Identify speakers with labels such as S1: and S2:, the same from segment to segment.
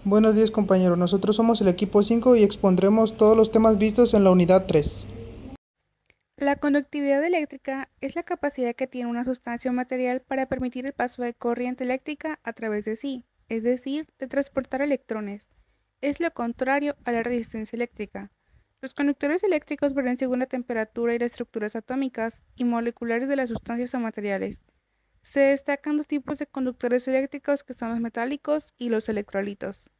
S1: Buenos días, compañero. Nosotros somos el equipo 5 y expondremos todos los temas vistos en la unidad 3.
S2: La conductividad eléctrica es la capacidad que tiene una sustancia o material para permitir el paso de corriente eléctrica a través de sí, es decir, de transportar electrones. Es lo contrario a la resistencia eléctrica. Los conductores eléctricos varían según la temperatura y las estructuras atómicas y moleculares de las sustancias o materiales. Se destacan dos tipos de conductores eléctricos que son los metálicos y los electrolitos.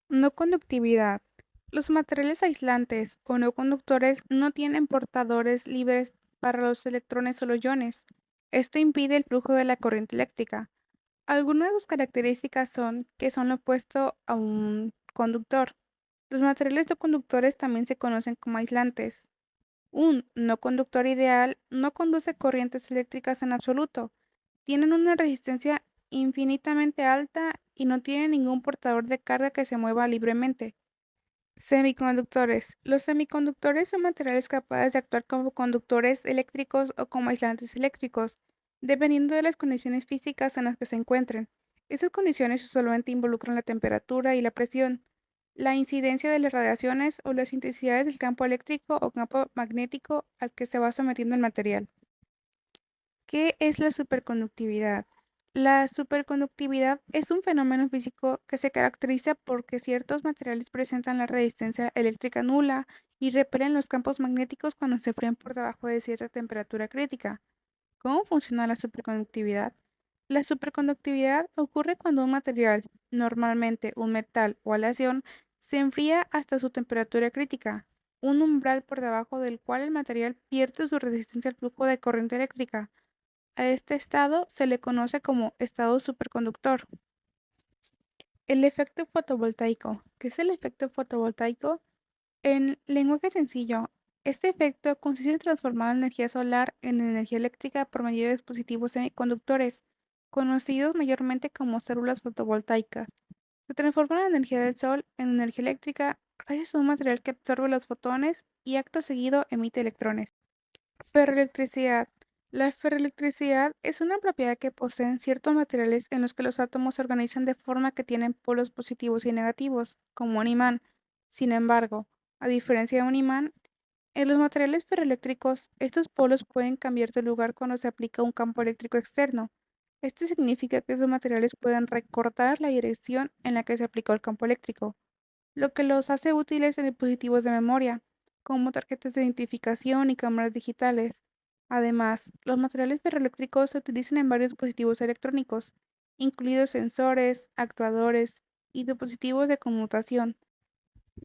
S2: No conductividad. Los materiales aislantes o no conductores no tienen portadores libres para los electrones o los iones. Esto impide el flujo de la corriente eléctrica. Algunas de sus características son que son lo opuesto a un conductor. Los materiales no conductores también se conocen como aislantes. Un no conductor ideal no conduce corrientes eléctricas en absoluto. Tienen una resistencia infinitamente alta y no tienen ningún portador de carga que se mueva libremente. Semiconductores. Los semiconductores son materiales capaces de actuar como conductores eléctricos o como aislantes eléctricos, dependiendo de las condiciones físicas en las que se encuentren. Esas condiciones usualmente involucran la temperatura y la presión, la incidencia de las radiaciones o las intensidades del campo eléctrico o campo magnético al que se va sometiendo el material. ¿Qué es la superconductividad? La superconductividad es un fenómeno físico que se caracteriza porque ciertos materiales presentan la resistencia eléctrica nula y repelen los campos magnéticos cuando se enfrían por debajo de cierta temperatura crítica. ¿Cómo funciona la superconductividad? La superconductividad ocurre cuando un material, normalmente un metal o aleación, se enfría hasta su temperatura crítica, un umbral por debajo del cual el material pierde su resistencia al flujo de corriente eléctrica. A este estado se le conoce como estado superconductor. El efecto fotovoltaico. ¿Qué es el efecto fotovoltaico? En lenguaje sencillo, este efecto consiste en transformar la energía solar en energía eléctrica por medio de dispositivos semiconductores, conocidos mayormente como células fotovoltaicas. Se transforma la energía del sol en energía eléctrica gracias a un material que absorbe los fotones y acto seguido emite electrones. Ferroelectricidad. La ferroelectricidad es una propiedad que poseen ciertos materiales en los que los átomos se organizan de forma que tienen polos positivos y negativos, como un imán. Sin embargo, a diferencia de un imán, en los materiales ferroeléctricos, estos polos pueden cambiar de lugar cuando se aplica un campo eléctrico externo. Esto significa que esos materiales pueden recortar la dirección en la que se aplicó el campo eléctrico, lo que los hace útiles en dispositivos de memoria, como tarjetas de identificación y cámaras digitales. Además, los materiales ferroeléctricos se utilizan en varios dispositivos electrónicos, incluidos sensores, actuadores y dispositivos de conmutación.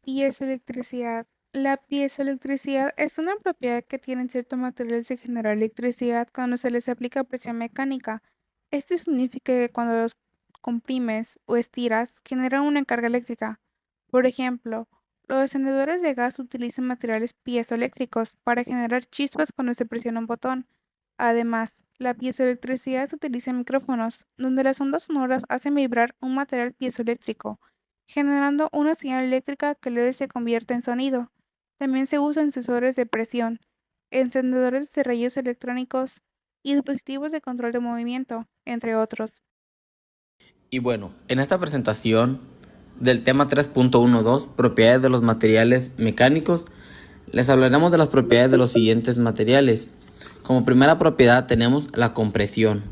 S2: Piezoelectricidad. La piezoelectricidad es una propiedad que tienen ciertos materiales de generar electricidad cuando se les aplica presión mecánica. Esto significa que cuando los comprimes o estiras, generan una carga eléctrica. Por ejemplo, los encendedores de gas utilizan materiales piezoeléctricos para generar chispas cuando se presiona un botón. Además, la piezoelectricidad se utiliza en micrófonos, donde las ondas sonoras hacen vibrar un material piezoeléctrico, generando una señal eléctrica que luego se convierte en sonido. También se usan sensores de presión, encendedores de rayos electrónicos y dispositivos de control de movimiento, entre otros.
S3: Y bueno, en esta presentación del tema 3.12, propiedades de los materiales mecánicos, les hablaremos de las propiedades de los siguientes materiales. Como primera propiedad tenemos la compresión.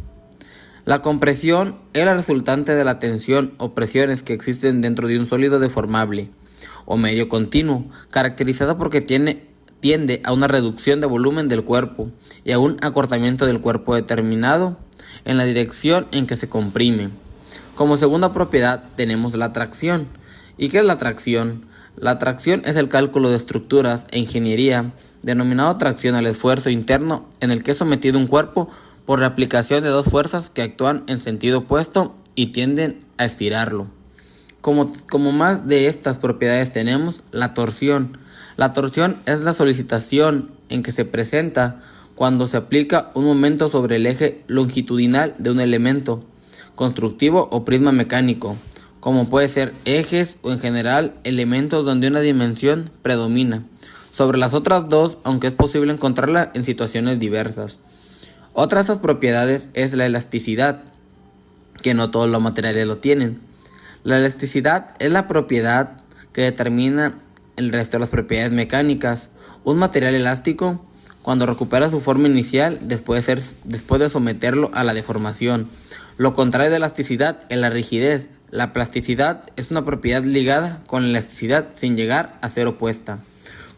S3: La compresión es la resultante de la tensión o presiones que existen dentro de un sólido deformable o medio continuo, caracterizada porque tiende a una reducción de volumen del cuerpo y a un acortamiento del cuerpo determinado en la dirección en que se comprime. Como segunda propiedad tenemos la tracción. ¿Y qué es la tracción? La tracción es el cálculo de estructuras e ingeniería, denominado tracción al esfuerzo interno en el que es sometido un cuerpo por la aplicación de dos fuerzas que actúan en sentido opuesto y tienden a estirarlo. Como más de estas propiedades tenemos la torsión. La torsión es la solicitación en que se presenta cuando se aplica un momento sobre el eje longitudinal de un elemento constructivo o prisma mecánico, como puede ser ejes o en general elementos donde una dimensión predomina sobre las otras dos, aunque es posible encontrarla en situaciones diversas. Otra de estas propiedades es la elasticidad, que no todos los materiales lo tienen. La elasticidad es la propiedad que determina el resto de las propiedades mecánicas. Un material elástico, cuando recupera su forma inicial después de someterlo a la deformación. Lo contrario de elasticidad es la rigidez. La plasticidad es una propiedad ligada con la elasticidad sin llegar a ser opuesta.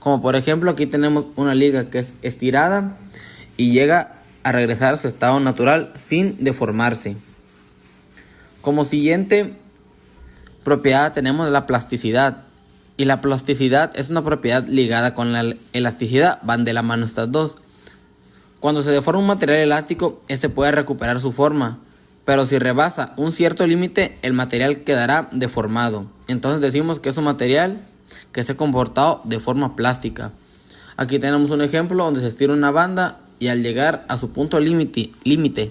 S3: Como por ejemplo aquí tenemos una liga que es estirada y llega a regresar a su estado natural sin deformarse. Como siguiente propiedad tenemos la plasticidad. Y la plasticidad es una propiedad ligada con la elasticidad, van de la mano estas dos. Cuando se deforma un material elástico, este puede recuperar su forma, pero si rebasa un cierto límite, el material quedará deformado. Entonces decimos que es un material que se ha comportado de forma plástica. Aquí tenemos un ejemplo donde se estira una banda y al llegar a su punto límite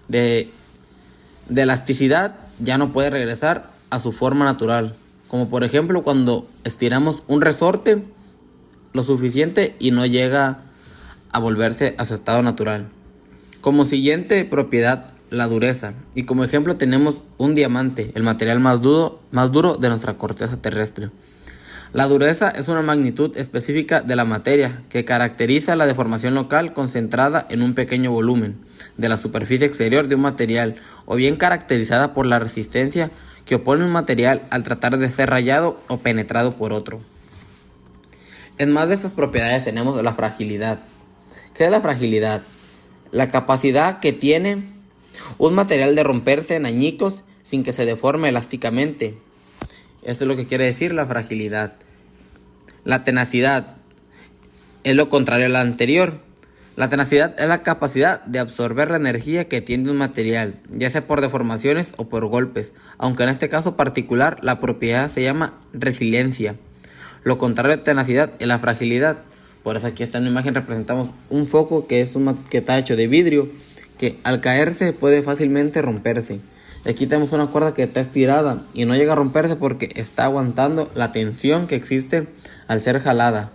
S3: de elasticidad, ya no puede regresar a su forma natural. Como por ejemplo cuando estiramos un resorte lo suficiente y no llega a volverse a su estado natural. Como siguiente propiedad, la dureza. Y como ejemplo tenemos un diamante, el material más duro de nuestra corteza terrestre. La dureza es una magnitud específica de la materia que caracteriza la deformación local concentrada en un pequeño volumen de la superficie exterior de un material, o bien caracterizada por la resistencia que opone un material al tratar de ser rayado o penetrado por otro. En más de estas propiedades tenemos la fragilidad. ¿Qué es la fragilidad? La capacidad que tiene un material de romperse en añicos sin que se deforme elásticamente. Esto es lo que quiere decir la fragilidad. La tenacidad es lo contrario a la anterior. La tenacidad es la capacidad de absorber la energía que tiene un material, ya sea por deformaciones o por golpes, aunque en este caso particular la propiedad se llama resiliencia. Lo contrario a tenacidad es la fragilidad. Por eso aquí está en la imagen representamos un foco que está hecho de vidrio, que al caerse puede fácilmente romperse. Aquí tenemos una cuerda que está estirada y no llega a romperse porque está aguantando la tensión que existe al ser jalada.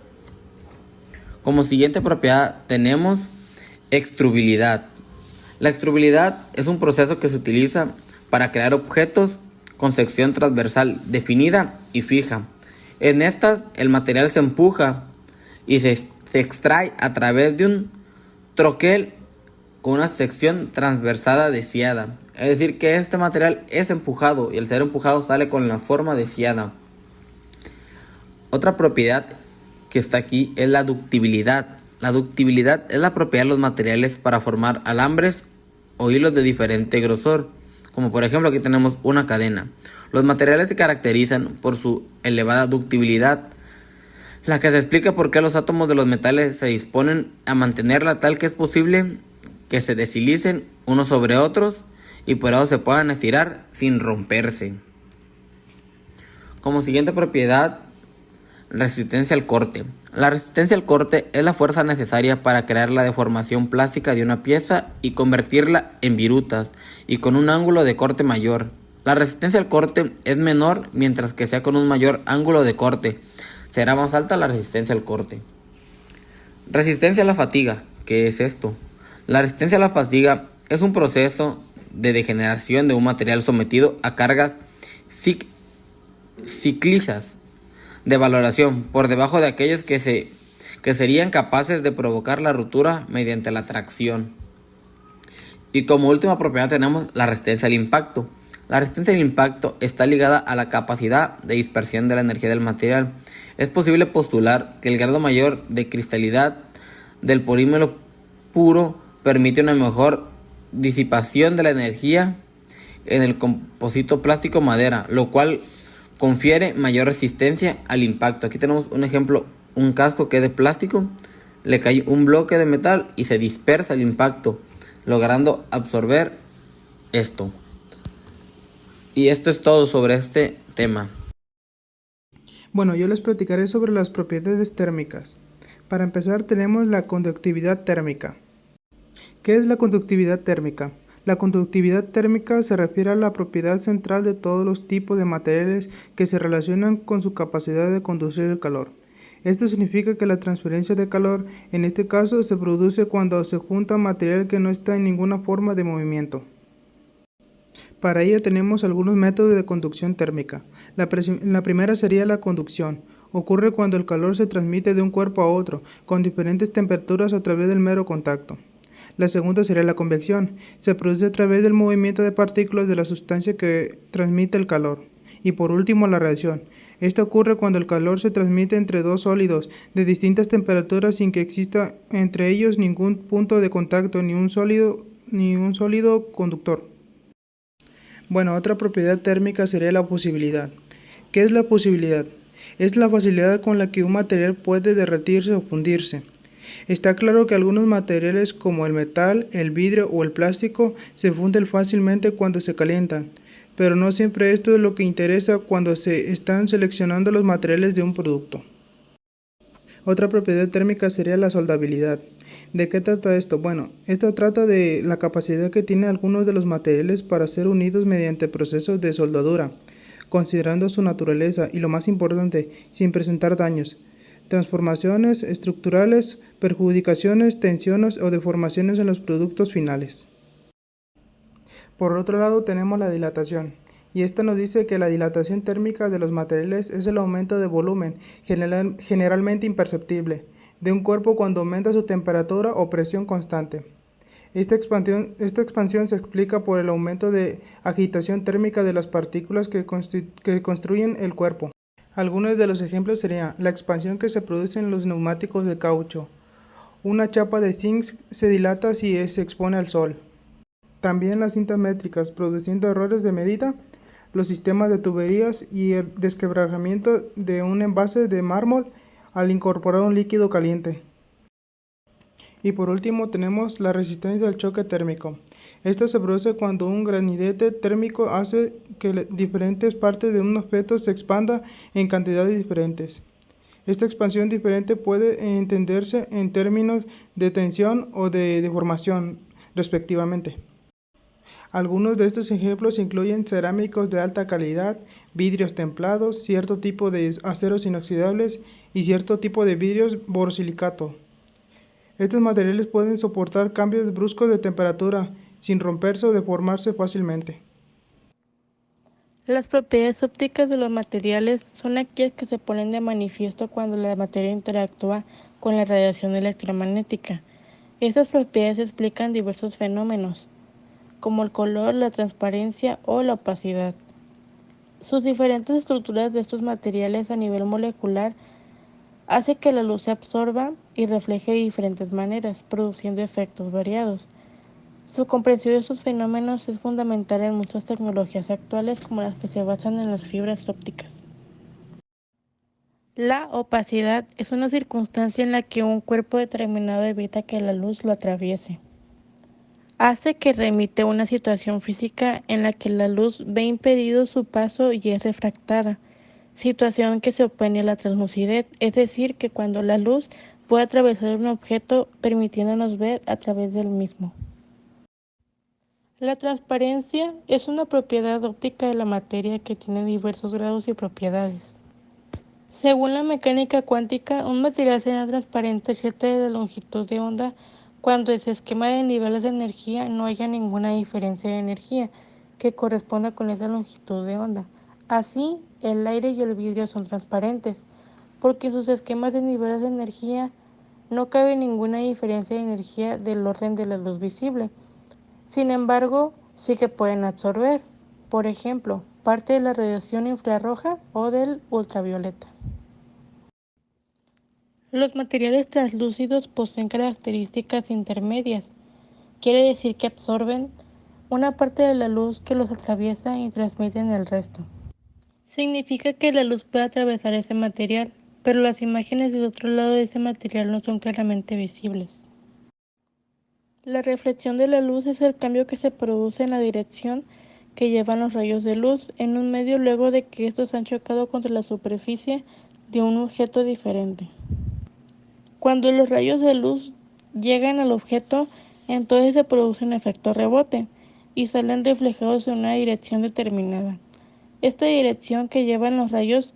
S3: Como siguiente propiedad tenemos extrubilidad. La extrubilidad es un proceso que se utiliza para crear objetos con sección transversal definida y fija. En estas el material se empuja y se extrae a través de un troquel con una sección transversada deseada. Es decir que este material es empujado y al ser empujado sale con la forma deseada. Otra propiedad que está aquí es la ductibilidad. La ductibilidad es la propiedad de los materiales para formar alambres o hilos de diferente grosor, como por ejemplo aquí tenemos una cadena. Los materiales se caracterizan por su elevada ductibilidad, la que se explica por qué los átomos de los metales se disponen a mantenerla tal que es posible que se deslicen unos sobre otros y por eso se puedan estirar sin romperse. Como siguiente propiedad, resistencia al corte. La resistencia al corte es la fuerza necesaria para crear la deformación plástica de una pieza y convertirla en virutas y con un ángulo de corte mayor. La resistencia al corte es menor mientras que sea con un mayor ángulo de corte. Será más alta la resistencia al corte. Resistencia a la fatiga. ¿Qué es esto? La resistencia a la fatiga es un proceso de degeneración de un material sometido a cargas ciclisas de valoración por debajo de aquellos que serían capaces de provocar la ruptura mediante la tracción. Y como última propiedad tenemos la resistencia al impacto. La resistencia al impacto está ligada a la capacidad de dispersión de la energía del material. Es posible postular que el grado mayor de cristalidad del polímero puro permite una mejor disipación de la energía en el composito plástico madera, lo cual confiere mayor resistencia al impacto. Aquí tenemos un ejemplo, un casco que es de plástico, le cae un bloque de metal y se dispersa el impacto, logrando absorber esto. Y esto es todo sobre este tema.
S1: Bueno, yo les platicaré sobre las propiedades térmicas. Para empezar tenemos la conductividad térmica. ¿Qué es la conductividad térmica? La conductividad térmica se refiere a la propiedad central de todos los tipos de materiales que se relacionan con su capacidad de conducir el calor. Esto significa que la transferencia de calor, en este caso, se produce cuando se junta material que no está en ninguna forma de movimiento. Para ello tenemos algunos métodos de conducción térmica. La primera sería la conducción. Ocurre cuando el calor se transmite de un cuerpo a otro, con diferentes temperaturas a través del mero contacto. La segunda sería la convección. Se produce a través del movimiento de partículas de la sustancia que transmite el calor. Y por último, la radiación. Esta ocurre cuando el calor se transmite entre dos sólidos de distintas temperaturas sin que exista entre ellos ningún punto de contacto ni un sólido conductor. Bueno, otra propiedad térmica sería la fusibilidad. ¿Qué es la fusibilidad? Es la facilidad con la que un material puede derretirse o fundirse. Está claro que algunos materiales como el metal, el vidrio o el plástico se funden fácilmente cuando se calientan, pero no siempre esto es lo que interesa cuando se están seleccionando los materiales de un producto. Otra propiedad térmica sería la soldabilidad. ¿De qué trata esto? Bueno, esto trata de la capacidad que tienen algunos de los materiales para ser unidos mediante procesos de soldadura, considerando su naturaleza y lo más importante, sin presentar daños, transformaciones estructurales, perjudicaciones, tensiones o deformaciones en los productos finales. Por otro lado tenemos la dilatación, y esta nos dice que la dilatación térmica de los materiales es el aumento de volumen, generalmente imperceptible, de un cuerpo cuando aumenta su temperatura o presión constante. Esta expansión se explica por el aumento de agitación térmica de las partículas que construyen el cuerpo. Algunos de los ejemplos serían la expansión que se produce en los neumáticos de caucho. Una chapa de zinc se dilata si se expone al sol. También las cintas métricas, produciendo errores de medida, los sistemas de tuberías y el desquebrajamiento de un envase de mármol al incorporar un líquido caliente. Y por último tenemos la resistencia al choque térmico. Esta se produce cuando un gradient térmico hace que diferentes partes de un objeto se expanda en cantidades diferentes. Esta expansión diferente puede entenderse en términos de tensión o de deformación, respectivamente. Algunos de estos ejemplos incluyen cerámicos de alta calidad, vidrios templados, cierto tipo de aceros inoxidables y cierto tipo de vidrios borosilicato. Estos materiales pueden soportar cambios bruscos de temperatura sin romperse o deformarse fácilmente.
S4: Las propiedades ópticas de los materiales son aquellas que se ponen de manifiesto cuando la materia interactúa con la radiación electromagnética. Estas propiedades explican diversos fenómenos, como el color, la transparencia o la opacidad. Sus diferentes estructuras de estos materiales a nivel molecular hace que la luz se absorba y refleje de diferentes maneras, produciendo efectos variados. Su comprensión de estos fenómenos es fundamental en muchas tecnologías actuales como las que se basan en las fibras ópticas. La opacidad es una circunstancia en la que un cuerpo determinado evita que la luz lo atraviese. Hace que remite a una situación física en la que la luz ve impedido su paso y es refractada, situación que se opone a la translucidez, es decir, que cuando la luz puede atravesar un objeto permitiéndonos ver a través del mismo. La transparencia es una propiedad óptica de la materia que tiene diversos grados y propiedades. Según la mecánica cuántica, un material será transparente a cierta longitud de onda cuando ese esquema de niveles de energía no haya ninguna diferencia de energía que corresponda con esa longitud de onda. Así, el aire y el vidrio son transparentes, porque en sus esquemas de niveles de energía no cabe ninguna diferencia de energía del orden de la luz visible. Sin embargo, sí que pueden absorber, por ejemplo, parte de la radiación infrarroja o del ultravioleta. Los materiales translúcidos poseen características intermedias. Quiere decir que absorben una parte de la luz que los atraviesa y transmiten el resto. Significa que la luz puede atravesar ese material, pero las imágenes del otro lado de ese material no son claramente visibles. La reflexión de la luz es el cambio que se produce en la dirección que llevan los rayos de luz en un medio luego de que estos han chocado contra la superficie de un objeto diferente. Cuando los rayos de luz llegan al objeto, entonces se produce un efecto rebote y salen reflejados en una dirección determinada. Esta dirección que llevan los rayos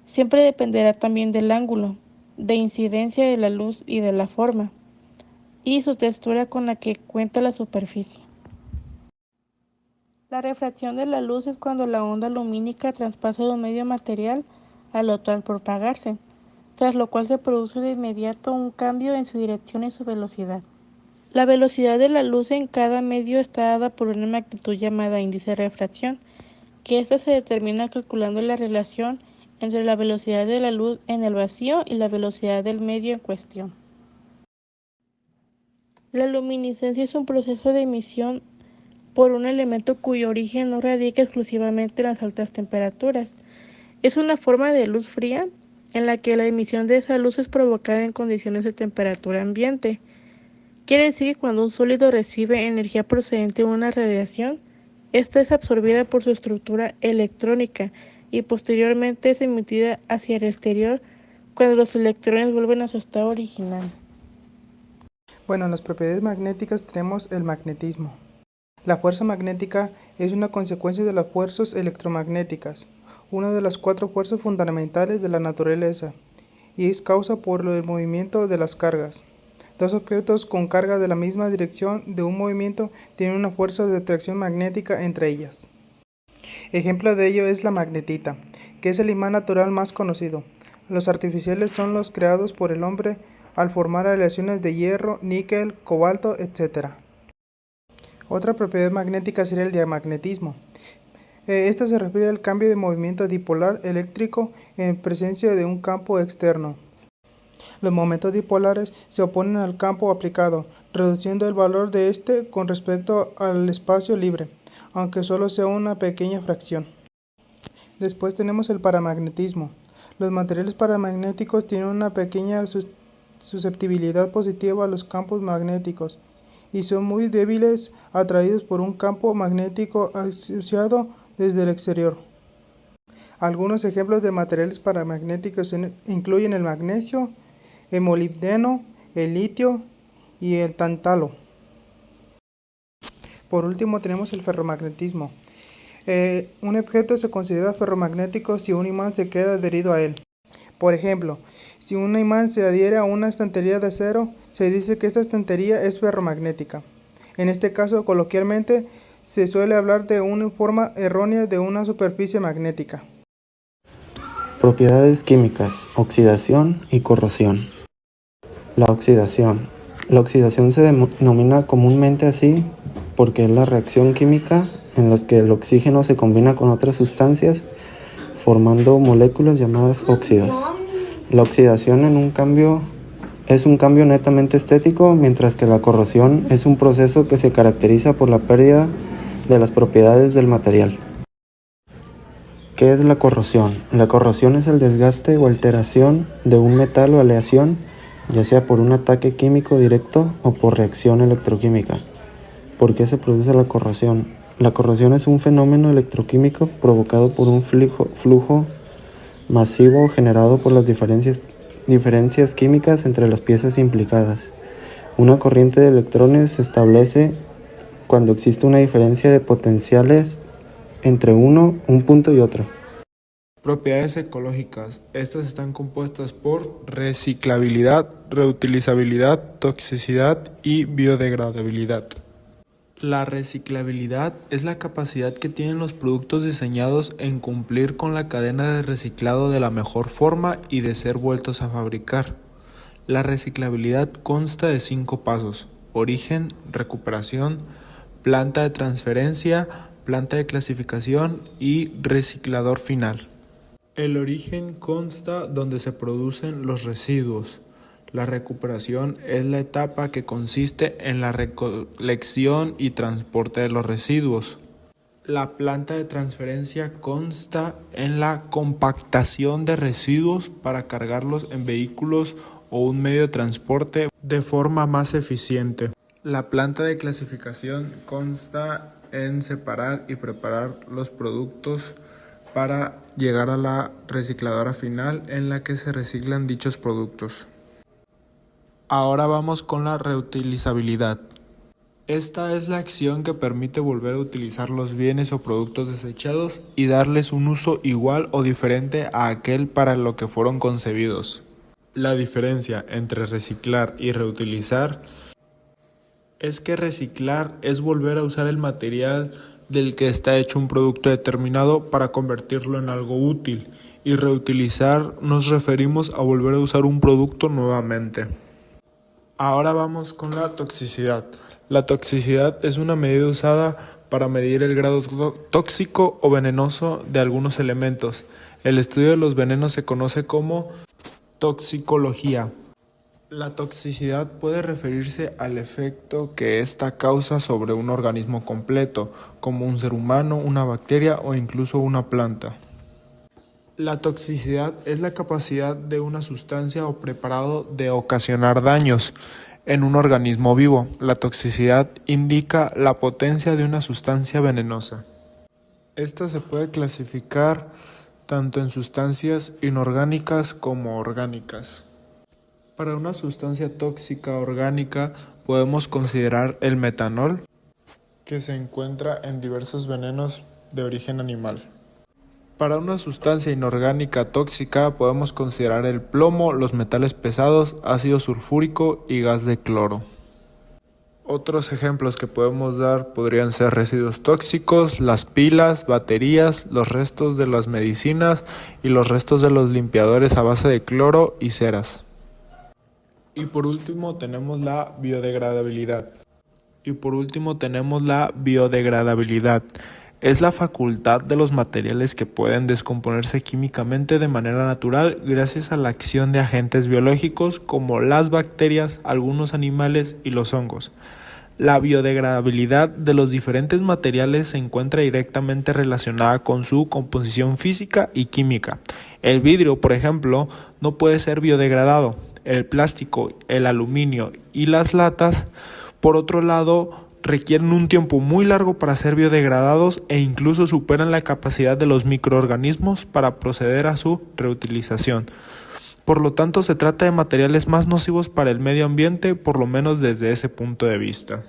S4: siempre dependerá también del ángulo de incidencia de la luz y de la forma y su textura con la que cuenta la superficie. La refracción de la luz es cuando la onda lumínica traspasa de un medio material al otro al propagarse, tras lo cual se produce de inmediato un cambio en su dirección y su velocidad. La velocidad de la luz en cada medio está dada por una magnitud llamada índice de refracción, que ésta se determina calculando la relación entre la velocidad de la luz en el vacío y la velocidad del medio en cuestión. La luminiscencia es un proceso de emisión por un elemento cuyo origen no radica exclusivamente en las altas temperaturas. Es una forma de luz fría en la que la emisión de esa luz es provocada en condiciones de temperatura ambiente. Quiere decir que cuando un sólido recibe energía procedente de una radiación, esta es absorbida por su estructura electrónica y posteriormente es emitida hacia el exterior cuando los electrones vuelven a su estado original.
S1: Bueno, en las propiedades magnéticas tenemos el magnetismo. La fuerza magnética es una consecuencia de las fuerzas electromagnéticas, una de las 4 fuerzas fundamentales de la naturaleza, y es causa por el movimiento de las cargas. Dos objetos con carga de la misma dirección de un movimiento tienen una fuerza de atracción magnética entre ellas. Ejemplo de ello es la magnetita, que es el imán natural más conocido. Los artificiales son los creados por el hombre al formar aleaciones de hierro, níquel, cobalto, etc. Otra propiedad magnética sería el diamagnetismo. Esta se refiere al cambio de movimiento dipolar eléctrico en presencia de un campo externo. Los momentos dipolares se oponen al campo aplicado, reduciendo el valor de este con respecto al espacio libre, aunque solo sea una pequeña fracción. Después tenemos el paramagnetismo. Los materiales paramagnéticos tienen una pequeña susceptibilidad positiva a los campos magnéticos y son muy débiles atraídos por un campo magnético asociado desde el exterior. Algunos ejemplos de materiales paramagnéticos incluyen el magnesio, el molibdeno, el litio y el tántalo. Por último tenemos el ferromagnetismo. Un objeto se considera ferromagnético si un imán se queda adherido a él. Por ejemplo, si un imán se adhiere a una estantería de acero, se dice que esta estantería es ferromagnética. En este caso, coloquialmente, se suele hablar de una forma errónea de una superficie magnética.
S5: Propiedades químicas, oxidación y corrosión. La oxidación. La oxidación se denomina comúnmente así porque es la reacción química en la que el oxígeno se combina con otras sustancias formando moléculas llamadas óxidos. La oxidación es un cambio netamente estético, mientras que la corrosión es un proceso que se caracteriza por la pérdida de las propiedades del material. ¿Qué es la corrosión? La corrosión es el desgaste o alteración de un metal o aleación, ya sea por un ataque químico directo o por reacción electroquímica. ¿Por qué se produce la corrosión? La corrosión es un fenómeno electroquímico provocado por un flujo masivo generado por las diferencias químicas entre las piezas implicadas. Una corriente de electrones se establece cuando existe una diferencia de potenciales entre un punto y otro.
S6: Propiedades ecológicas. Estas están compuestas por reciclabilidad, reutilizabilidad, toxicidad y biodegradabilidad. La reciclabilidad es la capacidad que tienen los productos diseñados en cumplir con la cadena de reciclado de la mejor forma y de ser vueltos a fabricar. La reciclabilidad consta de 5 pasos: origen, recuperación, planta de transferencia, planta de clasificación y reciclador final. El origen consta donde se producen los residuos. La recuperación es la etapa que consiste en la recolección y transporte de los residuos. La planta de transferencia consta en la compactación de residuos para cargarlos en vehículos o un medio de transporte de forma más eficiente. La planta de clasificación consta en separar y preparar los productos para llegar a la recicladora final en la que se reciclan dichos productos. Ahora vamos con la reutilizabilidad. Esta es la acción que permite volver a utilizar los bienes o productos desechados y darles un uso igual o diferente a aquel para lo que fueron concebidos. La diferencia entre reciclar y reutilizar es que reciclar es volver a usar el material del que está hecho un producto determinado para convertirlo en algo útil. Y reutilizar nos referimos a volver a usar un producto nuevamente. Ahora vamos con la toxicidad. La toxicidad es una medida usada para medir el grado tóxico o venenoso de algunos elementos. El estudio de los venenos se conoce como toxicología. La toxicidad puede referirse al efecto que ésta causa sobre un organismo completo, como un ser humano, una bacteria o incluso una planta. La toxicidad es la capacidad de una sustancia o preparado de ocasionar daños en un organismo vivo. La toxicidad indica la potencia de una sustancia venenosa. Esta se puede clasificar tanto en sustancias inorgánicas como orgánicas. Para una sustancia tóxica orgánica podemos considerar el metanol, que se encuentra en diversos venenos de origen animal. Para una sustancia inorgánica tóxica podemos considerar el plomo, los metales pesados, ácido sulfúrico y gas de cloro. Otros ejemplos que podemos dar podrían ser residuos tóxicos, las pilas, baterías, los restos de las medicinas y los restos de los limpiadores a base de cloro y ceras. Y por último tenemos la biodegradabilidad. Es la facultad de los materiales que pueden descomponerse químicamente de manera natural gracias a la acción de agentes biológicos como las bacterias, algunos animales y los hongos. La biodegradabilidad de los diferentes materiales se encuentra directamente relacionada con su composición física y química. El vidrio, por ejemplo, no puede ser biodegradado. El plástico, el aluminio y las latas, por otro lado, requieren un tiempo muy largo para ser biodegradados e incluso superan la capacidad de los microorganismos para proceder a su reutilización. Por lo tanto, se trata de materiales más nocivos para el medio ambiente, por lo menos desde ese punto de vista.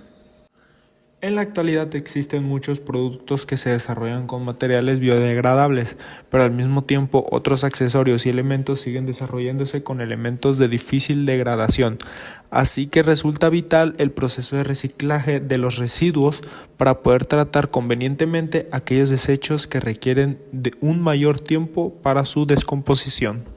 S6: En la actualidad existen muchos productos que se desarrollan con materiales biodegradables, pero al mismo tiempo otros accesorios y elementos siguen desarrollándose con elementos de difícil degradación. Así que resulta vital el proceso de reciclaje de los residuos para poder tratar convenientemente aquellos desechos que requieren de un mayor tiempo para su descomposición.